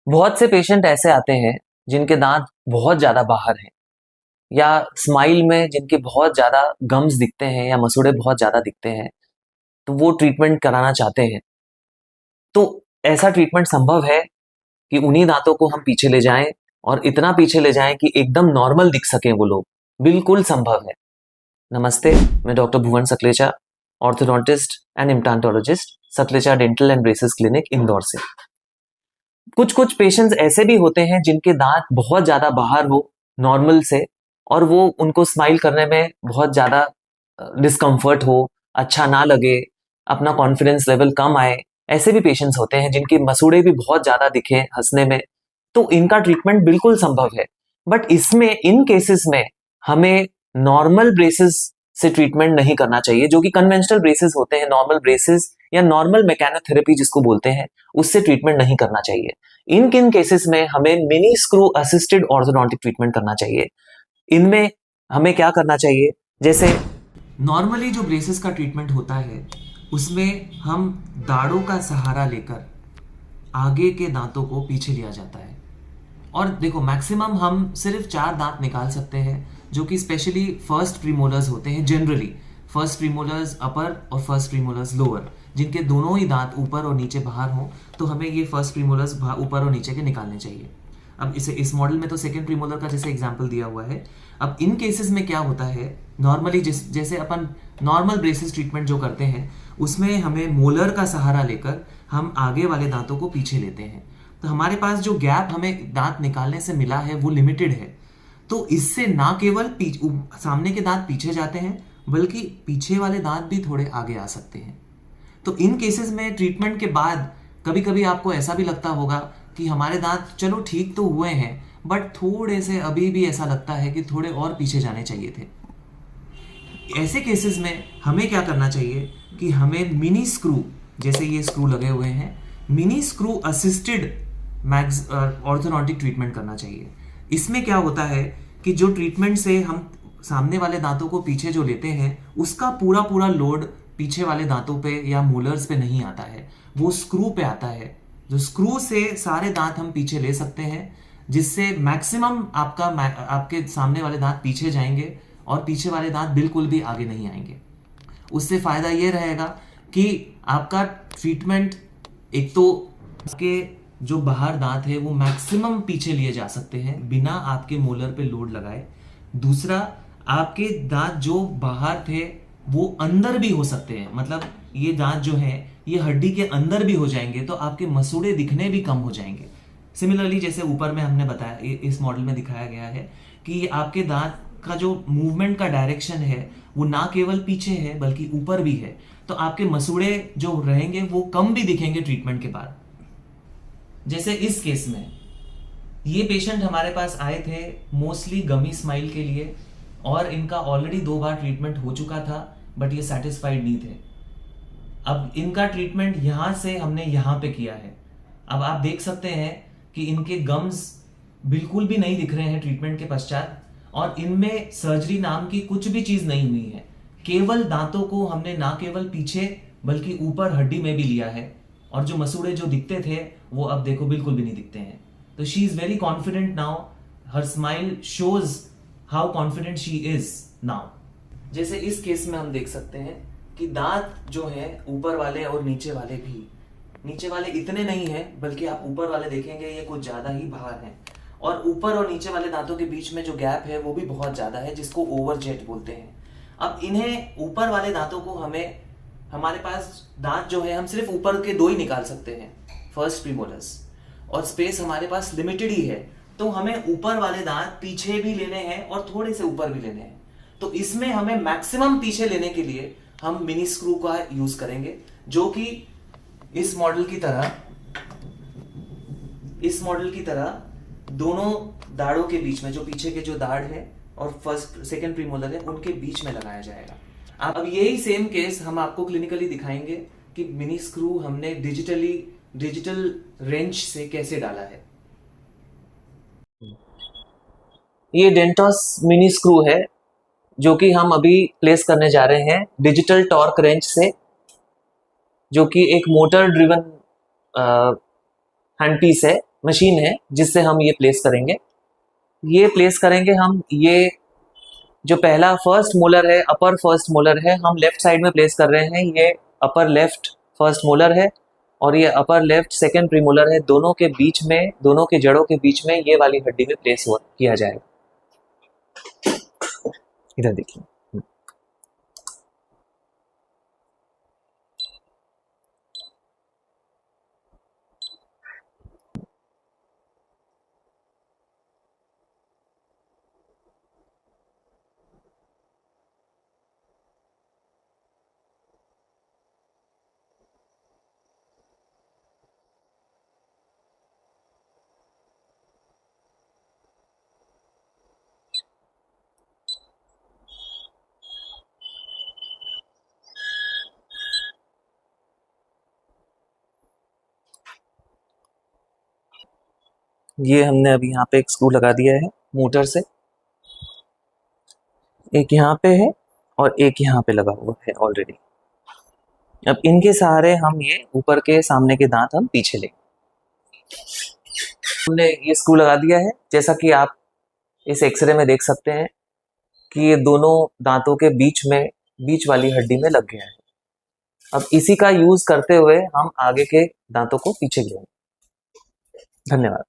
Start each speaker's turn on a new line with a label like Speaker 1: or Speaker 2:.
Speaker 1: बहुत से पेशेंट ऐसे आते हैं जिनके दांत बहुत ज्यादा बाहर हैं या स्माइल में जिनके बहुत ज्यादा गम्स दिखते हैं या मसूड़े बहुत ज्यादा दिखते हैं, तो वो ट्रीटमेंट कराना चाहते हैं। तो ऐसा ट्रीटमेंट संभव है कि उन्हीं दांतों को हम पीछे ले जाएं और इतना पीछे ले जाएं कि एकदम नॉर्मल दिख सकें वो लोग। बिल्कुल संभव है। नमस्ते, मैं doctor Bhuvan Sakalecha, orthodontist and implantologist, Sakalecha dental and braces clinic, Indore से। कुछ कुछ पेशेंट्स ऐसे भी होते हैं जिनके दांत बहुत ज्यादा बाहर हो नॉर्मल से, और वो उनको स्माइल करने में बहुत ज्यादा डिस्कम्फर्ट हो, अच्छा ना लगे, अपना कॉन्फिडेंस लेवल कम आए। ऐसे भी पेशेंट्स होते हैं जिनकी मसूड़े भी बहुत ज्यादा दिखे हंसने में। तो इनका ट्रीटमेंट बिल्कुल संभव है। बट इसमें इन केसेस में हमें नॉर्मल ब्रेसेस से ट्रीटमेंट नहीं करना चाहिए, जो कि कन्वेंशनल ब्रेसेस होते हैं। नॉर्मल ब्रेसेस या नॉर्मल मैकेनोथेरेपी जिसको बोलते हैं, उससे ट्रीटमेंट नहीं करना चाहिए। इन किन केसेस में हमें mini screw assisted orthodontic treatment करना चाहिए। इनमें हमें क्या करना चाहिए, जैसे नॉर्मली जो ब्रेसेस का ट्रीटमेंट होता है उसमें हम दाढ़ों का सहारा लेकर आगे के दांतों को पीछे लिया जाता है। और देखो, मैक्सिमम हम सिर्फ 4 दांत निकाल सकते हैं, जो कि स्पेशली फर्स्ट प्रीमोलर्स होते हैं। जनरली फर्स्ट प्रीमोलर्स अपर और फर्स्ट प्रीमोलर्स लोअर, जिनके दोनों ही दांत ऊपर और नीचे बाहर हों, तो हमें ये फर्स्ट प्रीमोलर्स ऊपर और नीचे के निकालने चाहिए। अब इस मॉडल में तो सेकंड प्रीमोलर का जैसे एग्जांपल दिया हुआ है। अब इन केसेस में क्या होता है, नॉर्मली जैसे अपन नॉर्मल ब्रेसेस ट्रीटमेंट जो करते हैं, उसमें हमें मोलर का सहारा लेकर हम आगे वाले दांतों को पीछे लेते हैं। तो हमारे पास जो गैप हमें दांत निकालने से मिला है वो लिमिटेड है। तो इससे ना केवल सामने के दांत पीछे जाते हैं, बल्कि पीछे वाले दांत भी थोड़े आगे आ सकते हैं। तो इन केसेस में ट्रीटमेंट के बाद कभी कभी आपको ऐसा भी लगता होगा कि हमारे दांत चलो ठीक तो हुए हैं, बट थोड़े से अभी भी ऐसा लगता है कि थोड़े और पीछे जाने चाहिए थे। ऐसे केसेस में हमें क्या करना चाहिए कि हमें मिनी स्क्रू, जैसे ये स्क्रू लगे हुए हैं, mini screw assisted orthodontic treatment करना चाहिए। इसमें क्या होता है कि जो ट्रीटमेंट से हम सामने वाले दांतों को पीछे जो लेते हैं, उसका पूरा पूरा लोड पीछे वाले दांतों पे या मोलर्स पे नहीं आता है, वो स्क्रू पे आता है। जो स्क्रू से सारे दांत हम पीछे ले सकते हैं, जिससे मैक्सिमम आपके सामने वाले दांत पीछे जाएंगे और पीछे वाले दांत बिल्कुल भी आगे नहीं आएंगे। उससे फायदा ये रहेगा कि आपका ट्रीटमेंट, एक तो आपके जो बाहर दांत है वो मैक्सिमम पीछे लिए जा सकते हैं बिना आपके मोलर पे लोड लगाए। दूसरा, आपके दांत जो बाहर थे वो अंदर भी हो सकते हैं, मतलब ये दांत जो है ये हड्डी के अंदर भी हो जाएंगे, तो आपके मसूड़े दिखने भी कम हो जाएंगे। सिमिलरली जैसे ऊपर में हमने बताया, इस मॉडल में दिखाया गया है कि आपके दांत का जो मूवमेंट का डायरेक्शन है वो ना केवल पीछे है बल्कि ऊपर भी है, तो आपके मसूड़े जो रहेंगे वो कम भी दिखेंगे ट्रीटमेंट के बाद। जैसे इस केस में ये पेशेंट हमारे पास आए थे मोस्टली गमी स्माइल के लिए, और इनका ऑलरेडी 2 बार ट्रीटमेंट हो चुका था, बट ये सेटिस्फाइड नहीं थे। अब इनका ट्रीटमेंट यहां से हमने यहां पे किया है। अब आप देख सकते हैं कि इनके गम्स बिल्कुल भी नहीं दिख रहे हैं ट्रीटमेंट के पश्चात, और इनमें सर्जरी नाम की कुछ भी चीज नहीं हुई है। केवल दांतों को हमने ना केवल पीछे बल्कि ऊपर हड्डी में भी लिया है, और जो मसूड़े जो दिखते थे वो अब देखो बिल्कुल भी नहीं दिखते हैं। तो she is very confident now, her smile shows how confident she is now. जैसे इस केस में हम देख सकते हैं कि दांत जो है ऊपर वाले और नीचे वाले भी, नीचे वाले इतने नहीं है बल्कि आप ऊपर वाले देखेंगे ये कुछ ज्यादा ही बाहर हैं, और ऊपर और नीचे वाले दांतों के बीच में जो गैप है वो भी बहुत ज्यादा है, जिसको ओवरजेट बोलते हैं। अब इन्हें ऊपर वाले दांतों को हमें, हमारे पास दांत जो है हम सिर्फ ऊपर के 2 ही निकाल सकते हैं, फर्स्ट प्रीमोलर्स, और स्पेस हमारे पास लिमिटेड ही है, तो हमें ऊपर वाले दांत पीछे भी लेने हैं और थोड़े से ऊपर भी लेने हैं। तो इसमें हमें मैक्सिमम पीछे लेने के लिए हम मिनी स्क्रू का यूज करेंगे, जो कि इस मॉडल की तरह दोनों दाढ़ों के बीच में, जो पीछे के जो दाढ़ है और फर्स्ट सेकंड प्रीमोलर है, उनके बीच में लगाया जाएगा। अब यही सेम केस हम आपको क्लिनिकली दिखाएंगे कि मिनी स्क्रू हमने डिजिटल रेंच से कैसे डाला है। ये डेंटॉस मिनी स्क्रू है जो कि हम अभी प्लेस करने जा रहे हैं डिजिटल टॉर्क रेंच से, जो कि एक मोटर ड्रिवन हैंड पीस है मशीन है जिससे हम ये प्लेस करेंगे। ये प्लेस करेंगे हम, ये जो पहला फर्स्ट मोलर है, अपर फर्स्ट मोलर है, हम लेफ्ट साइड में प्लेस कर रहे हैं। ये अपर लेफ्ट फर्स्ट मोलर है और ये अपर लेफ्ट सेकेंड प्रीमोलर है। दोनों के बीच में, दोनों के जड़ों के बीच में ये वाली हड्डी में प्लेस किया जाएगा। इधर देखिए, ये हमने अभी यहाँ पे एक स्क्रू लगा दिया है मोटर से, एक यहाँ पे है और एक यहाँ पे लगा हुआ है ऑलरेडी। अब इनके सहारे हम ये ऊपर के सामने के दांत हम पीछे लेंगे। हमने ये स्क्रू लगा दिया है, जैसा कि आप इस एक्सरे में देख सकते हैं कि ये दोनों दांतों के बीच में, बीच वाली हड्डी में लग गया है। अब इसी का यूज करते हुए हम आगे के दांतों को पीछे गिराएंगे। धन्यवाद।